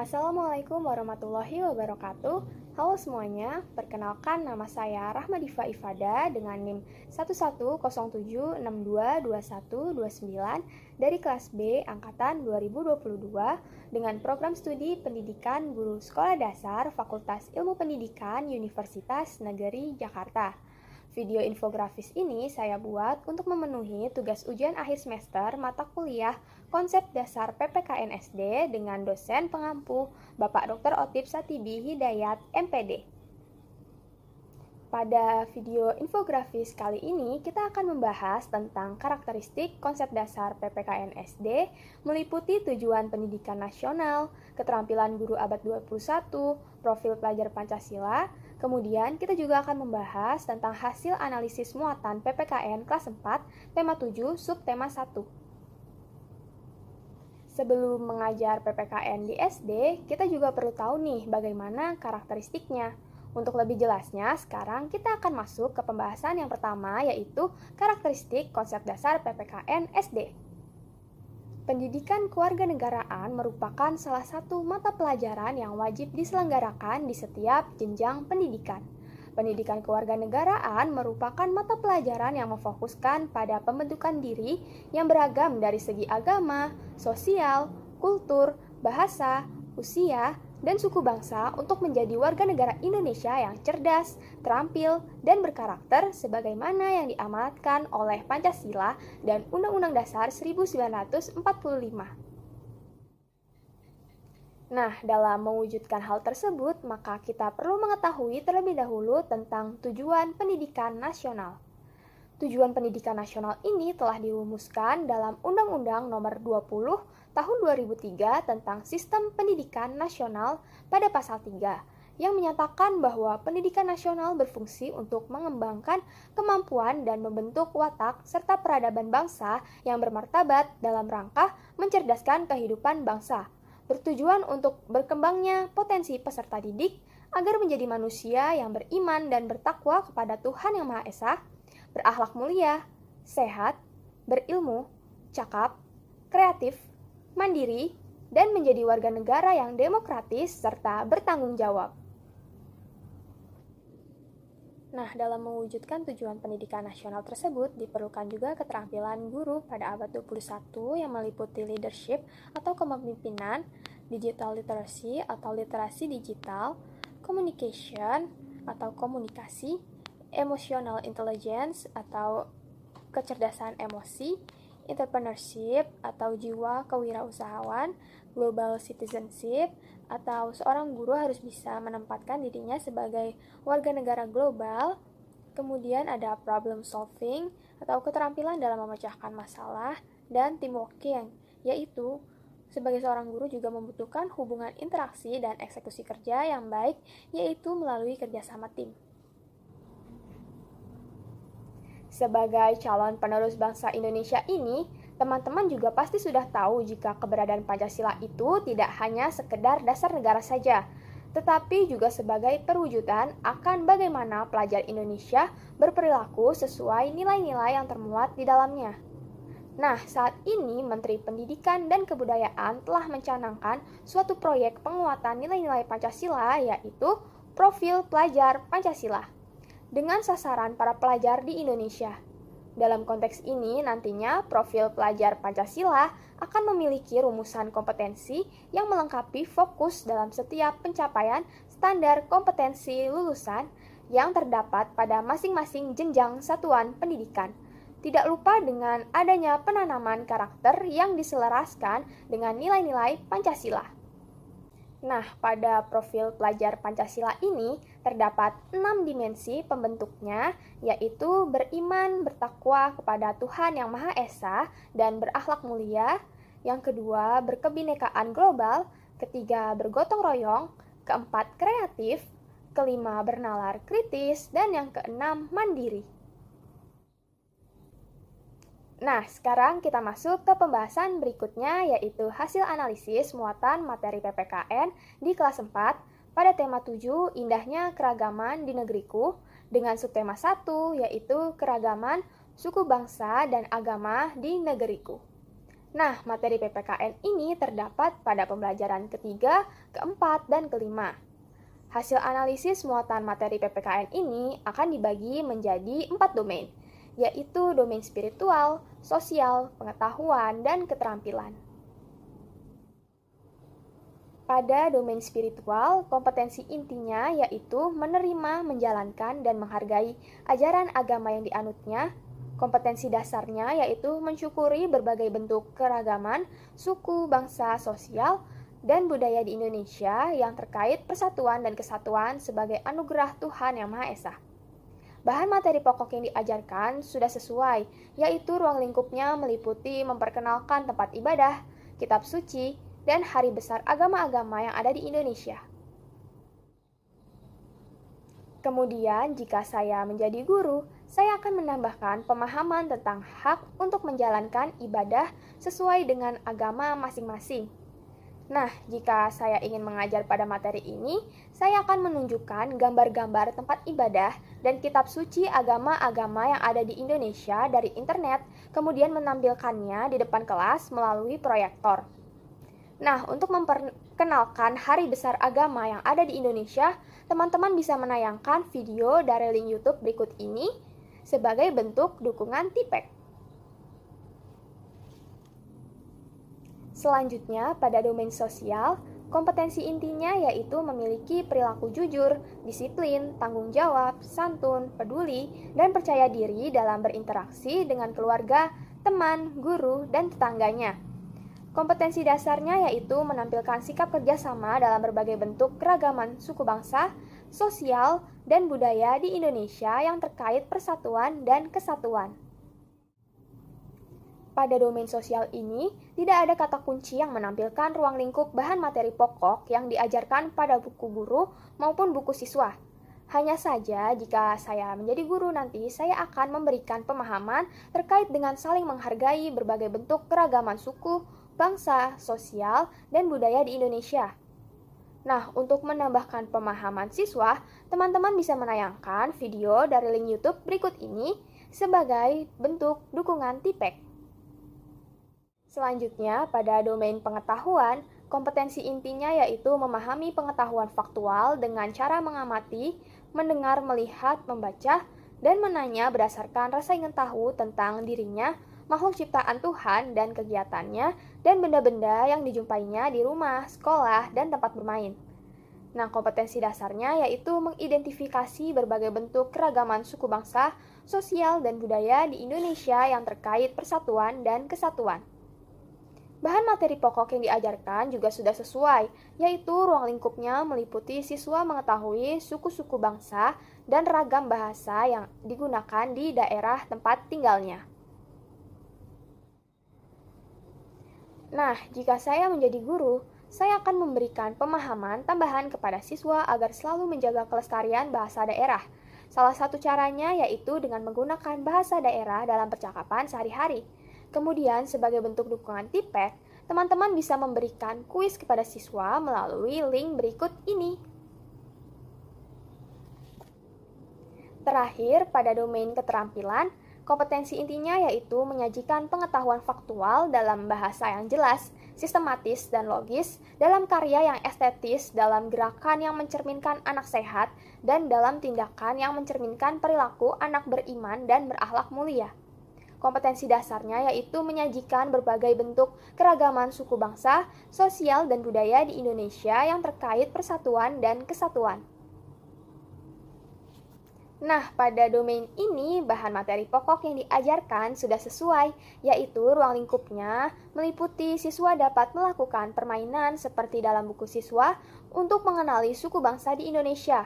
Assalamualaikum warahmatullahi wabarakatuh. Halo semuanya, perkenalkan nama saya Rahmadifa Ifada dengan NIM 1107622129 dari kelas B Angkatan 2022 dengan program studi Pendidikan Guru Sekolah Dasar Fakultas Ilmu Pendidikan Universitas Negeri Jakarta. Video infografis ini saya buat untuk memenuhi tugas ujian akhir semester mata kuliah Konsep Dasar PPKN SD dengan dosen pengampu Bapak Dr. Otip Satibi Hidayat, MPD. Pada video infografis kali ini, kita akan membahas tentang karakteristik konsep dasar PPKN SD, meliputi tujuan pendidikan nasional, keterampilan guru abad 21, profil pelajar Pancasila, kemudian kita juga akan membahas tentang hasil analisis muatan PPKN kelas 4, tema 7, subtema 1. Sebelum mengajar PPKN di SD, kita juga perlu tahu nih bagaimana karakteristiknya. Untuk lebih jelasnya, sekarang kita akan masuk ke pembahasan yang pertama, yaitu karakteristik konsep dasar PPKN SD. Pendidikan kewarganegaraan merupakan salah satu mata pelajaran yang wajib diselenggarakan di setiap jenjang pendidikan. Pendidikan kewarganegaraan merupakan mata pelajaran yang memfokuskan pada pembentukan diri yang beragam dari segi agama, sosial, kultur, bahasa, usia, dan suku bangsa untuk menjadi warga negara Indonesia yang cerdas, terampil, dan berkarakter sebagaimana yang diamanatkan oleh Pancasila dan Undang-Undang Dasar 1945. Nah, dalam mewujudkan hal tersebut, maka kita perlu mengetahui terlebih dahulu tentang tujuan pendidikan nasional. Tujuan pendidikan nasional ini telah dirumuskan dalam Undang-Undang Nomor 20 Tahun 2003 tentang Sistem Pendidikan Nasional pada pasal 3 yang menyatakan bahwa pendidikan nasional berfungsi untuk mengembangkan kemampuan dan membentuk watak serta peradaban bangsa yang bermartabat dalam rangka mencerdaskan kehidupan bangsa, bertujuan untuk berkembangnya potensi peserta didik agar menjadi manusia yang beriman dan bertakwa kepada Tuhan Yang Maha Esa, berakhlak mulia, sehat, berilmu, cakap, kreatif, mandiri, dan menjadi warga negara yang demokratis serta bertanggung jawab. Nah, dalam mewujudkan tujuan pendidikan nasional tersebut, diperlukan juga keterampilan guru pada abad 21 yang meliputi leadership atau kepemimpinan, digital literacy atau literasi digital, communication atau komunikasi, emotional intelligence atau kecerdasan emosi, entrepreneurship atau jiwa kewirausahaan, global citizenship atau seorang guru harus bisa menempatkan dirinya sebagai warga negara global. Kemudian ada problem solving atau keterampilan dalam memecahkan masalah, dan teamworking, yaitu sebagai seorang guru juga membutuhkan hubungan interaksi dan eksekusi kerja yang baik, yaitu melalui kerjasama tim. Sebagai calon penerus bangsa Indonesia ini, teman-teman juga pasti sudah tahu jika keberadaan Pancasila itu tidak hanya sekedar dasar negara saja, tetapi juga sebagai perwujudan akan bagaimana pelajar Indonesia berperilaku sesuai nilai-nilai yang termuat di dalamnya. Nah, saat ini Menteri Pendidikan dan Kebudayaan telah mencanangkan suatu proyek penguatan nilai-nilai Pancasila, yaitu Profil Pelajar Pancasila, dengan sasaran para pelajar di Indonesia. Dalam konteks ini, nantinya profil pelajar Pancasila akan memiliki rumusan kompetensi yang melengkapi fokus dalam setiap pencapaian standar kompetensi lulusan yang terdapat pada masing-masing jenjang satuan pendidikan. Tidak lupa dengan adanya penanaman karakter yang diselaraskan dengan nilai-nilai Pancasila. Nah, pada profil pelajar Pancasila ini terdapat 6 dimensi pembentuknya, yaitu beriman, bertakwa kepada Tuhan Yang Maha Esa, dan berakhlak mulia. Yang kedua, berkebinekaan global. Ketiga, bergotong royong. Keempat, kreatif. Kelima, bernalar kritis. Dan yang keenam, mandiri. Nah, sekarang kita masuk ke pembahasan berikutnya, yaitu hasil analisis muatan materi PPKN di kelas 4 pada tema 7, indahnya keragaman di negeriku, dengan subtema 1, yaitu keragaman suku bangsa dan agama di negeriku. Nah, materi PPKN ini terdapat pada pembelajaran ketiga, keempat, dan kelima. Hasil analisis muatan materi PPKN ini akan dibagi menjadi 4 domain, yaitu domain spiritual, sosial, pengetahuan, dan keterampilan. Pada domain spiritual, kompetensi intinya yaitu menerima, menjalankan, dan menghargai ajaran agama yang dianutnya. Kompetensi dasarnya yaitu mensyukuri berbagai bentuk keragaman, suku, bangsa, sosial, dan budaya di Indonesia yang terkait persatuan dan kesatuan sebagai anugerah Tuhan Yang Maha Esa. Bahan materi pokok yang diajarkan sudah sesuai, yaitu ruang lingkupnya meliputi memperkenalkan tempat ibadah, kitab suci, dan hari besar agama-agama yang ada di Indonesia. Kemudian, jika saya menjadi guru, saya akan menambahkan pemahaman tentang hak untuk menjalankan ibadah sesuai dengan agama masing-masing. Nah, jika saya ingin mengajar pada materi ini, saya akan menunjukkan gambar-gambar tempat ibadah dan kitab suci agama-agama yang ada di Indonesia dari internet, kemudian menampilkannya di depan kelas melalui proyektor. Nah, untuk memperkenalkan hari besar agama yang ada di Indonesia, teman-teman bisa menayangkan video dari link YouTube berikut ini sebagai bentuk dukungan TIPEK. Selanjutnya, pada domain sosial, kompetensi intinya yaitu memiliki perilaku jujur, disiplin, tanggung jawab, santun, peduli, dan percaya diri dalam berinteraksi dengan keluarga, teman, guru, dan tetangganya. Kompetensi dasarnya yaitu menampilkan sikap kerjasama dalam berbagai bentuk keragaman suku bangsa, sosial, dan budaya di Indonesia yang terkait persatuan dan kesatuan. Pada domain sosial ini, tidak ada kata kunci yang menampilkan ruang lingkup bahan materi pokok yang diajarkan pada buku guru maupun buku siswa. Hanya saja, jika saya menjadi guru nanti, saya akan memberikan pemahaman terkait dengan saling menghargai berbagai bentuk keragaman suku, bangsa, sosial, dan budaya di Indonesia. Nah, untuk menambahkan pemahaman siswa, teman-teman bisa menayangkan video dari link YouTube berikut ini sebagai bentuk dukungan TIPEK. Selanjutnya, pada domain pengetahuan, kompetensi intinya yaitu memahami pengetahuan faktual dengan cara mengamati, mendengar, melihat, membaca, dan menanya berdasarkan rasa ingin tahu tentang dirinya, makhluk ciptaan Tuhan dan kegiatannya, dan benda-benda yang dijumpainya di rumah, sekolah, dan tempat bermain. Nah, kompetensi dasarnya yaitu mengidentifikasi berbagai bentuk keragaman suku bangsa, sosial, dan budaya di Indonesia yang terkait persatuan dan kesatuan. Bahan materi pokok yang diajarkan juga sudah sesuai, yaitu ruang lingkupnya meliputi siswa mengetahui suku-suku bangsa dan ragam bahasa yang digunakan di daerah tempat tinggalnya. Nah, jika saya menjadi guru, saya akan memberikan pemahaman tambahan kepada siswa agar selalu menjaga kelestarian bahasa daerah. Salah satu caranya yaitu dengan menggunakan bahasa daerah dalam percakapan sehari-hari. Kemudian, sebagai bentuk dukungan TIPEK, teman-teman bisa memberikan kuis kepada siswa melalui link berikut ini. Terakhir, pada domain keterampilan, kompetensi intinya yaitu menyajikan pengetahuan faktual dalam bahasa yang jelas, sistematis, dan logis, dalam karya yang estetis, dalam gerakan yang mencerminkan anak sehat, dan dalam tindakan yang mencerminkan perilaku anak beriman dan berakhlak mulia. Kompetensi dasarnya yaitu menyajikan berbagai bentuk keragaman suku bangsa, sosial, dan budaya di Indonesia yang terkait persatuan dan kesatuan. Nah, pada domain ini, bahan materi pokok yang diajarkan sudah sesuai, yaitu ruang lingkupnya meliputi siswa dapat melakukan permainan seperti dalam buku siswa untuk mengenali suku bangsa di Indonesia.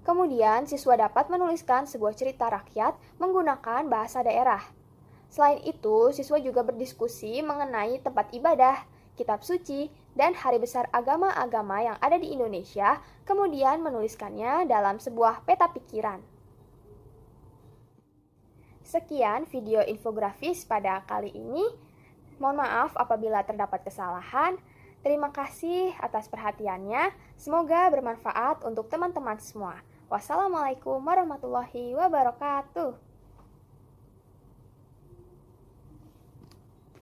Kemudian, siswa dapat menuliskan sebuah cerita rakyat menggunakan bahasa daerah. Selain itu, siswa juga berdiskusi mengenai tempat ibadah, kitab suci, dan hari besar agama-agama yang ada di Indonesia, kemudian menuliskannya dalam sebuah peta pikiran. Sekian video infografis pada kali ini. Mohon maaf apabila terdapat kesalahan. Terima kasih atas perhatiannya. Semoga bermanfaat untuk teman-teman semua. Wassalamualaikum warahmatullahi wabarakatuh.